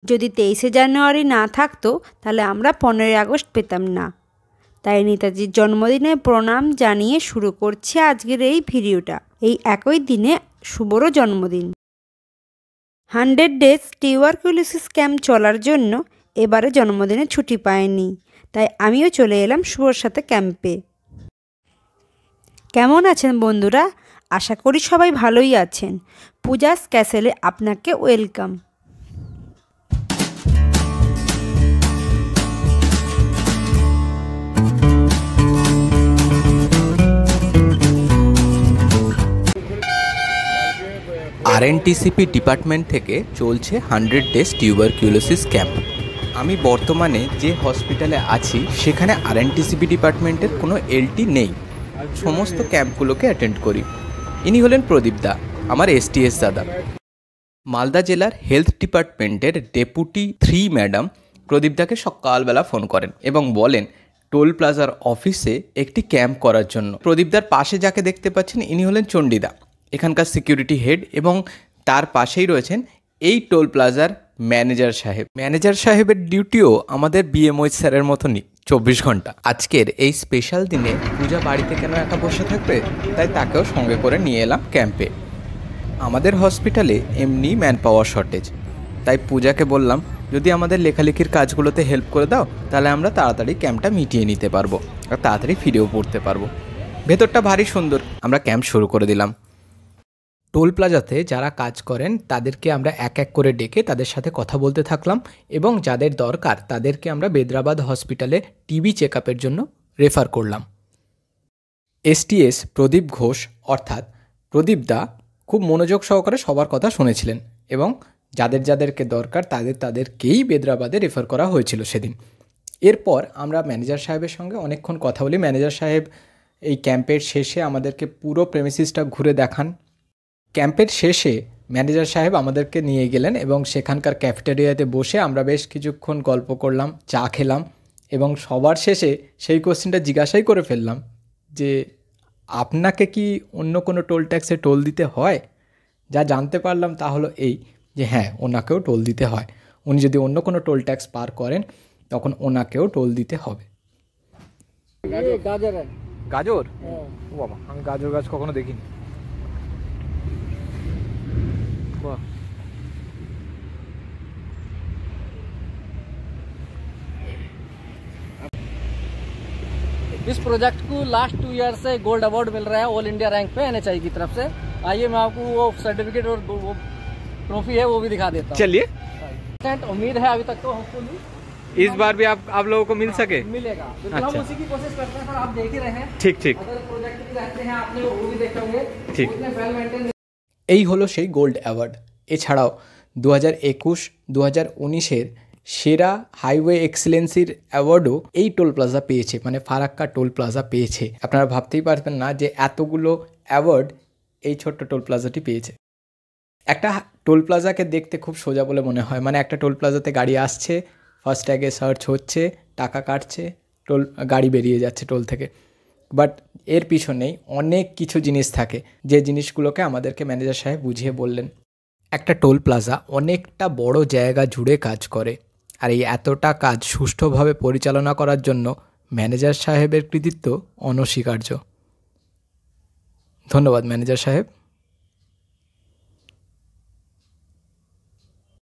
যদি 23শে জানুয়ারি না থাকতো তাহলে আমরা 15ই আগস্ট পেতাম না। তাই নেতাজির জন্মদিনে প্রণাম জানিয়ে শুরু করছি আজকের এই ভিডিওটা। এই একই দিনে শুভরও জন্মদিন। 100 ডেজ টিউবারকুলোসিস ক্যাম্প চলার জন্য এবারে জন্মদিনে ছুটি পায়নি, তাই আমিও চলে এলাম শুভর সাথে ক্যাম্পে। কেমন আছেন বন্ধুরা? আশা করি সবাই ভালোই আছেন। পূজাস ক্যাসেলে আপনাকে ওয়েলকাম। আরএনটিসিপি ডিপার্টমেন্ট থেকে চলছে 100 ডেজ টিউবারকুলোসিস ক্যাম্প। আমি বর্তমানে যে হসপিটালে আছি সেখানে আরএনটিসিপি ডিপার্টমেন্টের কোনো এলটি নেই। সমস্ত ক্যাম্পগুলোকে অ্যাটেন্ড করি। ইনি হলেন প্রদীপ দা, আমার এসটিএস দাদা। মালদা জেলার হেলথ ডিপার্টমেন্টের ডেপুটি 3 ম্যাডাম প্রদীপদাকে সকালবেলা ফোন করেন এবং বলেন টোল প্লাজার অফিসে একটি ক্যাম্প করার জন্য। প্রদীপদার পাশে যাকে দেখতে পাচ্ছেন ইনি হলেন চণ্ডীদা, এখানকার সিকিউরিটি হেড, এবং তার পাশেই রয়েছেন এই টোল প্লাজার ম্যানেজার সাহেব। ম্যানেজার সাহেবের ডিউটিও আমাদের বিএমওই স্যারের মতনই 24 ঘন্টা। আজকের এই স্পেশাল দিনে পূজা বাড়িতে কেন একা বসে থাকবে, তাই তাকেও সঙ্গে করে নিয়ে এলাম ক্যাম্পে। আমাদের হসপিটালে এমনি ম্যান পাওয়ার শর্টেজ, তাই পূজাকে বললাম যদি আমাদের লেখালেখির কাজগুলোতে হেল্প করে দাও তাহলে আমরা তাড়াতাড়ি ক্যাম্পটা মিটিয়ে নিতে পারবো আর তাড়াতাড়ি ফিরেও পড়তে পারবো। ভেতরটা ভারী সুন্দর। আমরা ক্যাম্প শুরু করে দিলাম। টোল প্লাজাতে যারা কাজ করেন তাদেরকে আমরা এক এক করে ডেকে তাদের সাথে কথা বলতে থাকলাম এবং যাদের দরকার তাদেরকে আমরা বেদরাবাদ হসপিটালে টিবি চেক আপের জন্য রেফার করলাম। এসটিএস প্রদীপ ঘোষ অর্থাৎ প্রদীপ দা খুব মনোযোগ সহকারে সবার কথা শুনেছিলেন এবং যাদেরকে দরকার তাদেরকেই বেদরাবাদে রেফার করা হয়েছিল সেদিন। এরপর আমরা ম্যানেজার সাহেবের সঙ্গে অনেকক্ষণ কথা বলি। ম্যানেজার সাহেব এই ক্যাম্পের শেষে আমাদেরকে পুরো প্রেমিসিসটা ঘুরে দেখান। ক্যাম্পের শেষে ম্যানেজার সাহেব আমাদেরকে নিয়ে গেলেন এবং সেখানকার ক্যাফেটেরিয়াতে বসে আমরা বেশ কিছুক্ষণ গল্প করলাম, চা খেলাম এবং সবার শেষে সেই কোশ্চেনটা জিজ্ঞাসাই করে ফেললাম যে আপনাকে কি অন্য কোনো টোল ট্যাক্সে টোল দিতে হয়? যা জানতে পারলাম তা হলো এই যে হ্যাঁ, ওনাকেও টোল দিতে হয়। উনি যদি অন্য কোনো টোল ট্যাক্স পার করেন তখন ওনাকেও টোল দিতে হবে। গাজর? ও বাবা, আমি গাজর গাছ কখনো দেখিনি। इस प्रोजेक्ट को लास्ट 2 ईयर से गोल्ड अवार्ड मिल रहा है ऑल इंडिया रैंक पे एनएचआई की तरफ से। आइए मैं आपको वो सर्टिफिकेट और वो ट्रॉफी है वो भी दिखा देता हूँ। चलिए। उम्मीद है अभी तक तो होपफुली इस बार भी आप लोगों को मिल सके। मिलेगा। अच्छा। हम उसी की कोशिश करते हैं, पर आप देख ही रहे हैं। ठीक। अगर प्रोजेक्ट भी रहते हैं आपने वो भी देखे होंगे। ठीक। এই হলো সেই গোল্ড অ্যাওয়ার্ড। এছাড়াও 2021-2019-এর সেরা হাইওয়ে এক্সেলেন্সির অ্যাওয়ার্ডও এই টোল প্লাজা পেয়েছে, মানে ফারাক্কা টোল প্লাজা পেয়েছে। আপনারা ভাবতেই পারবেন না যে এতগুলো অ্যাওয়ার্ড এই ছোট্ট টোল প্লাজাটি পেয়েছে। একটা টোল প্লাজাকে দেখতে খুব সোজা বলে মনে হয়, মানে একটা টোল প্লাজাতে গাড়ি আসছে, ফাস্ট্যাগে সার্চ হচ্ছে, টাকা কাটছে, গাড়ি বেরিয়ে যাচ্ছে টোল থেকে। বাট এর পিছনেই অনেক কিছু জিনিস থাকে, যে জিনিসগুলোকে আমাদেরকে ম্যানেজার সাহেব বুঝিয়ে বললেন। একটা টোল প্লাজা অনেকটা বড় জায়গা জুড়ে কাজ করে, আর এই এতটা কাজ সুষ্ঠুভাবে পরিচালনা করার জন্য ম্যানেজার সাহেবের কৃতিত্ব অনস্বীকার্য। ধন্যবাদ ম্যানেজার সাহেব।